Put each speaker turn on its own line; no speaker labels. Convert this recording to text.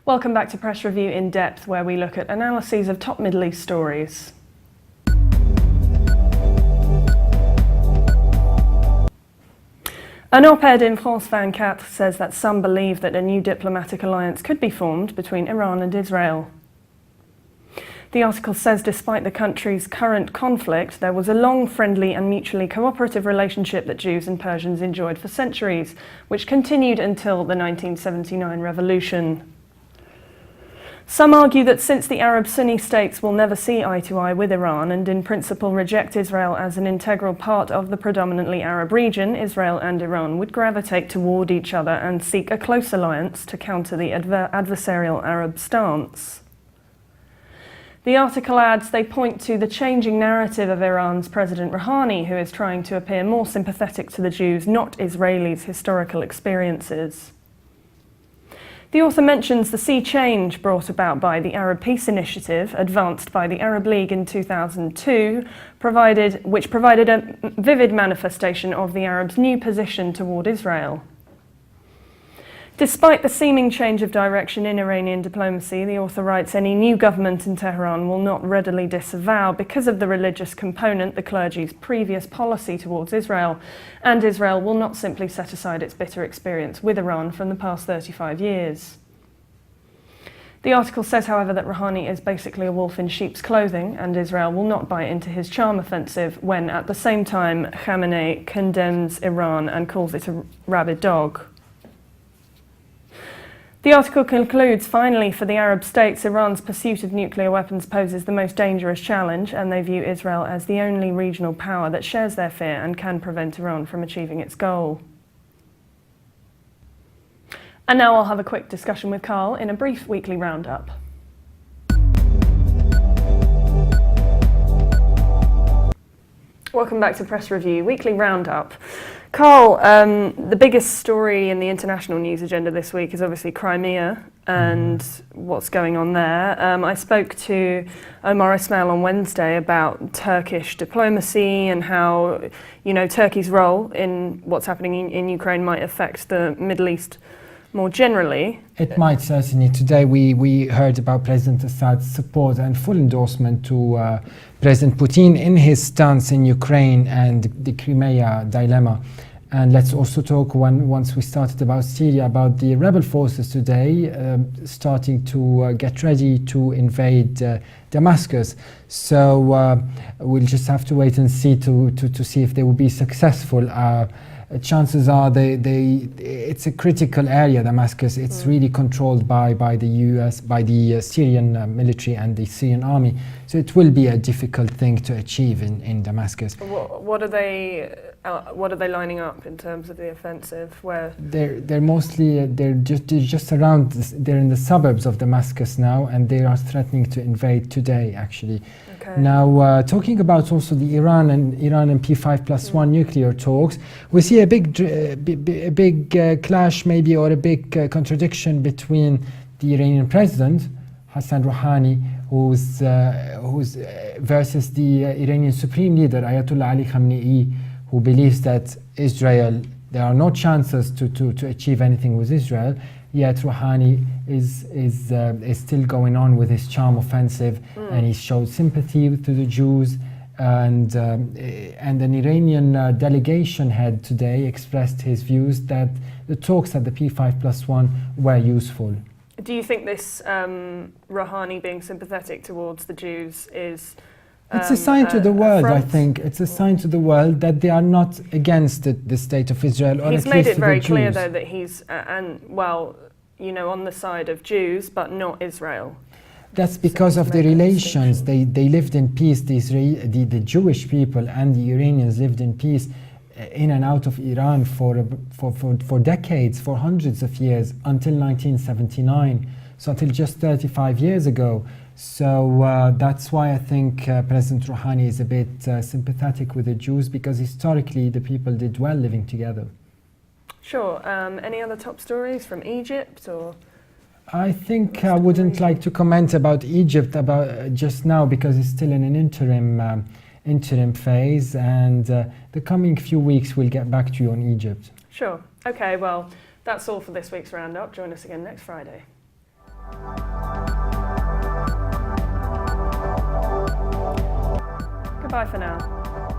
Welcome back to Press Review In Depth, where we look at analyses of top Middle East stories. An op-ed in France 24 says that some believe that a new diplomatic alliance could be formed between Iran and Israel. The article says despite the country's current conflict, there was a long, friendly and mutually cooperative relationship that Jews and Persians enjoyed for centuries, which continued until the 1979 revolution. Some argue that since the Arab Sunni states will never see eye to eye with Iran and in principle reject Israel as an integral part of the predominantly Arab region, Israel and Iran would gravitate toward each other and seek a close alliance to counter the adversarial Arab stance. The article adds they point to the changing narrative of Iran's President Rouhani, who is trying to appear more sympathetic to the Jews, not Israelis' historical experiences. The author mentions the sea change brought about by the Arab Peace Initiative, advanced by the Arab League in 2002, which provided a vivid manifestation of the Arabs' new position toward Israel. Despite the seeming change of direction in Iranian diplomacy, the author writes any new government in Tehran will not readily disavow, because of the religious component, the clergy's previous policy towards Israel, and Israel will not simply set aside its bitter experience with Iran from the past 35 years. The article says, however, that Rouhani is basically a wolf in sheep's clothing, and Israel will not buy into his charm offensive when, at the same time, Khamenei condemns Iran and calls it a rabid dog. The article concludes, finally, for the Arab states, Iran's pursuit of nuclear weapons poses the most dangerous challenge, and they view Israel as the only regional power that shares their fear and can prevent Iran from achieving its goal. And now I'll have a quick discussion with Carl in a brief weekly roundup. Welcome back to Press Review, weekly roundup. Carl, the biggest story in the international news agenda this week is obviously Crimea and what's going on there. I spoke to Omar Ismail on Wednesday about Turkish diplomacy and how, Turkey's role in what's happening in Ukraine might affect the Middle East more generally.
It might, certainly. Today we heard about President Assad's support and full endorsement to President Putin in his stance in Ukraine and the Crimea dilemma. And let's also talk, once we started, about Syria, about the rebel forces today starting to get ready to invade Damascus. So we'll just have to wait and see to see if they will be successful. Chances are it's a critical area, Damascus. It's really controlled by the US, by the Syrian military and the Syrian army. So it will be a difficult thing to achieve in Damascus.
What are they lining up in terms of the offensive? Where
they're mostly they're just around. They're in the suburbs of Damascus now, and they are threatening to invade today, actually. Okay. Now, talking about also the Iran and P5+1 nuclear talks, we see a big clash, maybe, or a big contradiction between the Iranian president Hassan Rouhani, who's versus the Iranian supreme leader Ayatollah Ali Khamenei, who believes that there are no chances to achieve anything with Israel. Yet Rouhani is still going on with his charm offensive, and he showed sympathy to the Jews. And an Iranian delegation head today expressed his views that the talks at the P5+1 were useful.
Do you think this Rouhani being sympathetic towards the Jews is
it's a sign to the world, I think. It's a sign to the world that they are not against the state of Israel, or
he's
at
made
least
it very
the
clear,
Jews.
though, that he's on the side of Jews, but not Israel.
That's because of the relations. They lived in peace. The Jewish people and the Iranians lived in peace in and out of Iran for decades, for hundreds of years, until 1979, so until just 35 years ago. So that's why I think President Rouhani is a bit sympathetic with the Jews, because historically the people did well living together.
Sure. Any other top stories from Egypt or?
I think I wouldn't like to comment about Egypt just now, because it's still in an interim phase, and the coming few weeks we'll get back to you on Egypt.
Sure. Okay. Well, that's all for this week's roundup. Join us again next Friday. Bye for now.